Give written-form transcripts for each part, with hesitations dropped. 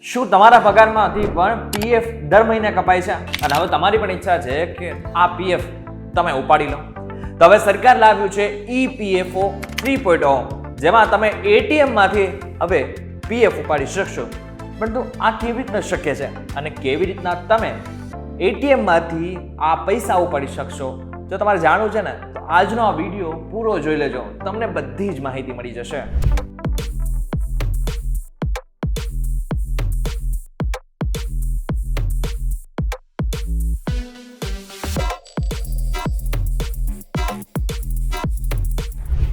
શું તમારા પગારમાંથી પણ પીએફ દર મહિને કપાય છે અને હવે તમારી પણ ઈચ્છા છે કે આ પીએફ તમે ઉપાડી લો? તો હવે સરકાર લાવ્યું છે EPFO 3.0, જેમાં તમે ATM માંથી હવે પીએફ ઉપાડી શકશો. પરંતુ આ કેવી રીતના શક્ય છે અને કેવી રીતના તમે ATM માંથી આ પૈસા ઉપાડી શકશો? જો તમારે જાણવું છે ને તો આજનો આ વિડીયો પૂરો જોઈ લેજો, તમને બધી જ માહિતી મળી જશે.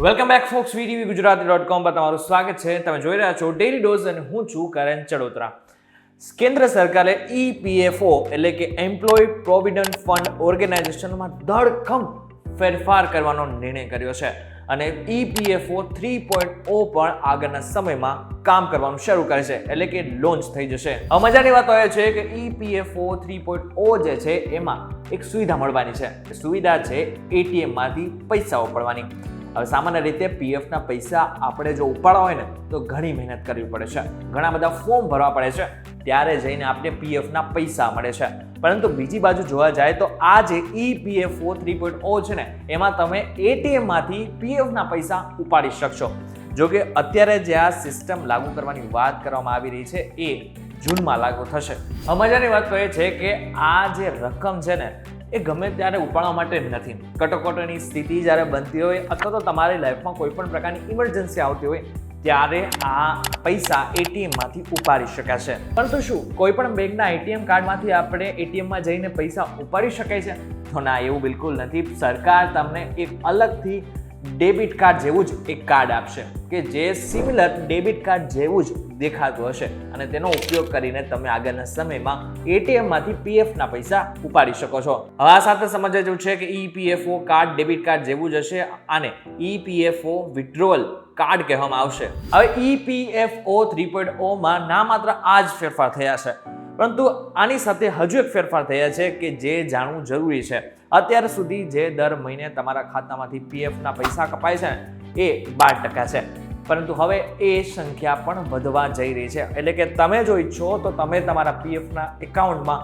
વેલકમ બેક ફોક્સ, VTVGujarati.com પર તમારું સ્વાગત છે. તમે જોઈ રહ્યા છો ડેલી ડોઝ અને હું છું કરણ ચડોતરા. કેન્દ્ર સરકારે EPFO એટલે કે એમ્પ્લોય પ્રોવિડન્ટ ફંડ ઓર્ગેનાઇઝેશનમાં ધડકમ ફેરફાર કરવાનો નિર્ણય કર્યો છે અને EPFO 3.0 પણ આગળના સમયમાં કામ કરવાનું શરૂ કરે છે, એટલે કે લોન્ચ થઈ જશે. હવે મજાની વાત એ છે કે EPFO 3.0 જે છે એમાં એક સુવિધા મળવાની છે. સુવિધા છે ATM માંથી પૈસા ઉપાડવાની. હવે સામાન્ય રીતે પીએફના પૈસા આપણે જો ઉપાડવા હોય ને તો ઘણી મહેનત કરવી પડે છે, ઘણા બધા ફોર્મ ભરવા પડે છે, ત્યારે જઈને આપણે પીએફના પૈસા મળે છે. પરંતુ બીજી બાજુ જોવા જાય તો આ જે EPFO 3.0 છે ને એમાં તમે ATM માંથી પીએફના પૈસા ઉપાડી શકશો. જો કે અત્યારે જે આ સિસ્ટમ લાગુ કરવાની વાત કરવામાં આવી રહી છે એ જૂનમાં લાગુ થશે. હવે મજાની વાત તો એ છે કે આ જે રકમ છે ને એ ગમે ત્યારે ઉપાડવા માટે નથી. કટોકટીની સ્થિતિ જ્યારે બનતી હોય અથવા તો તમારી લાઈફમાં કોઈ પણ પ્રકારની ઇમરજન્સી આવતી હોય ત્યારે આ પૈસા ATM માંથી ઉપાડી શકાશે. પરંતુ શું કોઈ પણ બેંકના ATM કાર્ડમાંથી આપણે ATM માં જઈને પૈસા ઉપાડી શકાય છે? તો ના, એવું બિલકુલ નથી. સરકાર તમને એક અલગથી ડેબિટ કાર્ડ જેવું જ એક કાર્ડ આપશે કે જે સિમિલર ડેબિટ કાર્ડ જેવું જ દેખાતું હશે અને તેનો ઉપયોગ કરીને તમે આગળના સમયમાં ATM માંથી પીએફના પૈસા ઉપાડી શકો છો. હવે આ સાથે સમજવા જેવું છે કે EPFO કાર્ડ ડેબિટ કાર્ડ જેવું જ હશે અને EPFO વિથડ્રોવલ કાર્ડ કહેવામાં આવશે. હવે EPFO 3.0 માં ના માત્ર આ જ ફેરફાર થયા છે, પરંતુ આની સાથે હજુ એક ફેરફાર થયા છે કે જે જાણવું જરૂરી છે. અત્યાર સુધી જે દર મહિને તમારા ખાતામાંથી પીએફના પૈસા કપાય છે એ 12% છે, પરંતુ હવે એ સંખ્યા પણ વધવા જઈ રહી છે. એટલે કે તમે જો ઈચ્છો તો તમે તમારા પીએફના એકાઉન્ટમાં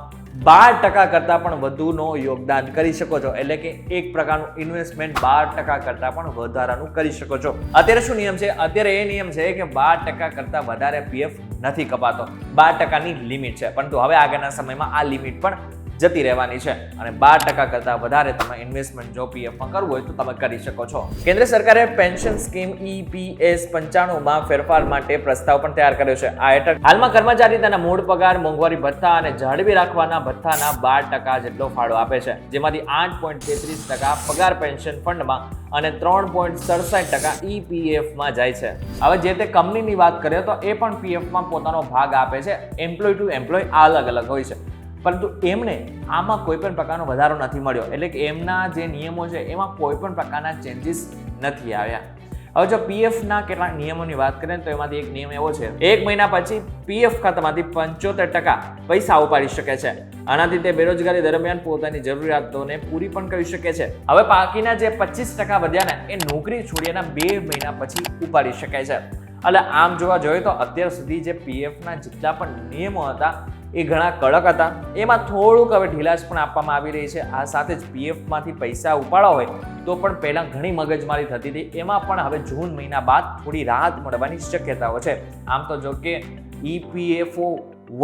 12% કરતાં પણ વધુનો યોગદાન કરી શકો છો. એટલે કે એક પ્રકારનું ઇન્વેસ્ટમેન્ટ 12% કરતાં પણ વધારાનું કરી શકો છો. અત્યારે શું નિયમ છે? અત્યારે એ નિયમ છે કે 12% કરતાં વધારે પીએફ નથી કપાતો. 12%ની લિમિટ છે, પરંતુ હવે આગળના સમયમાં આ લિમિટ પણ જતી રહેવાની છે અને 12% કરતાં વધારે તમે ઇન્વેસ્ટમેન્ટ જો પીએફમાં કરવું હોય તો તમે કરી શકો છો. કેન્દ્ર સરકારે પેન્શન સ્કીમ EPS 95 માં ફેરફાર માટે પ્રસ્તાવ પણ તૈયાર કર્યો છે. આ હેઠળ હાલમાં કર્મચારી તેના મૂળ પગાર, મોંઘવારી ભથ્થા અને જાળવી રાખવાના ભથ્થાના 12% જેટલો ફાળો આપે છે, જેમાંથી 8.33% પગાર પેન્શન ફંડમાં અને 3.67% EPFમાં જાય છે. હવે જે તે કંપનીની વાત કરીએ તો એ પણ પીએફમાં પોતાનો ભાગ આપે છે. એમ્પ્લોય ટુ એમ્પ્લોય અલગ અલગ હોય છે, પરંતુ એમને આમાં કોઈ પણ પ્રકારનો વધારો નથી મળ્યો. એટલે કે એમના જે નિયમો છે એમાં કોઈ પણ પ્રકારના ચેન્જીસ નથી આવ્યા. હવે જો પીએફના કેટલાક નિયમોની વાત કરીએ તો એમાંથી એક નિયમ એવો છે, 1 મહિના પછી પીએફ ખાતામાંથી 75% પૈસા ઉપાડી શકે છે. આનાથી તે બેરોજગારી દરમિયાન પોતાની જરૂરિયાતોને પૂરી પણ કરી શકે છે. હવે બાકીના જે 25% વધ્યા ને એ નોકરી છોડ્યાના 2 મહિના પછી ઉપાડી શકાય છે. એટલે આમ જોવા જોઈએ તો અત્યાર સુધી જે પીએફના જેટલા પણ નિયમો હતા એ ઘણા કડક હતા. એમાં થોડુંક હવે ઢીલાશ પણ આપવામાં આવી રહી છે. આ સાથે જ પીએફમાંથી પૈસા ઉપાડવા હોય તો પણ પહેલાં ઘણી મગજમારી થતી હતી, એમાં પણ હવે જૂન મહિના બાદ થોડી રાહત મળવાની શક્યતાઓ છે. આમ તો જો કે EPFO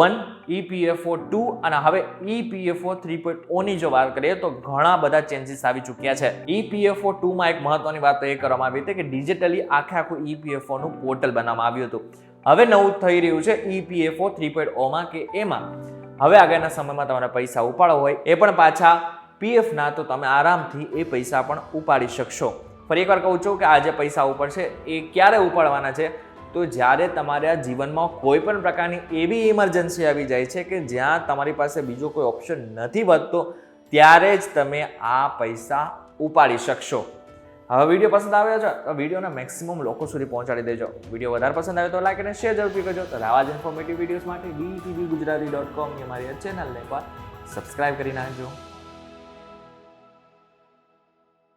1, EPFO 2 અને હવે EPFO 3.0 ની જો વાત કરીએ તો ઘણા બધા ચેન્જીસ આવી ચૂક્યા છે. EPFO 2 માં એક મહત્વની વાત એ કરવામાં આવી હતી કે ડિજિટલી આખું EPFO નું પોર્ટલ બનાવવામાં આવ્યું હતું. હવે નવું થઈ રહ્યું છે EPFO 3.0 માં કે એમાં હવે આગળના સમયમાં તમારે પૈસા ઉપાડવા હોય એ પણ પાછા પીએફના તો તમે આરામથી એ પૈસા પણ ઉપાડી શકશો. ફરી એકવાર કહું છું કે આ જે પૈસા ઉપાડશે એ ક્યારે ઉપાડવાના છે? તો જ્યારે તમારા જીવનમાં કોઈ પણ પ્રકારની એવી ઇમરજન્સી આવી જાય છે કે જ્યાં તમારી પાસે બીજો કોઈ ઓપ્શન નથી વધતો, ત્યારે જ તમે આ પૈસા ઉપાડી શકશો. હવે વિડીયો પસંદ આવ્યો છે તો વિડીયોને મેક્સિમમ લોકો સુધી પહોંચાડી દેજો. વિડીયો વધારે પસંદ આવ્યો તો લાઈક અને શેર જરૂરથી કરજો. તો આવા જ ઇન્ફોર્મેટિવ વિડીયોઝ માટે VTVGujarati.com ની અમારી ચેનલને પણ સબસ્ક્રાઇબ કરી નાખજો.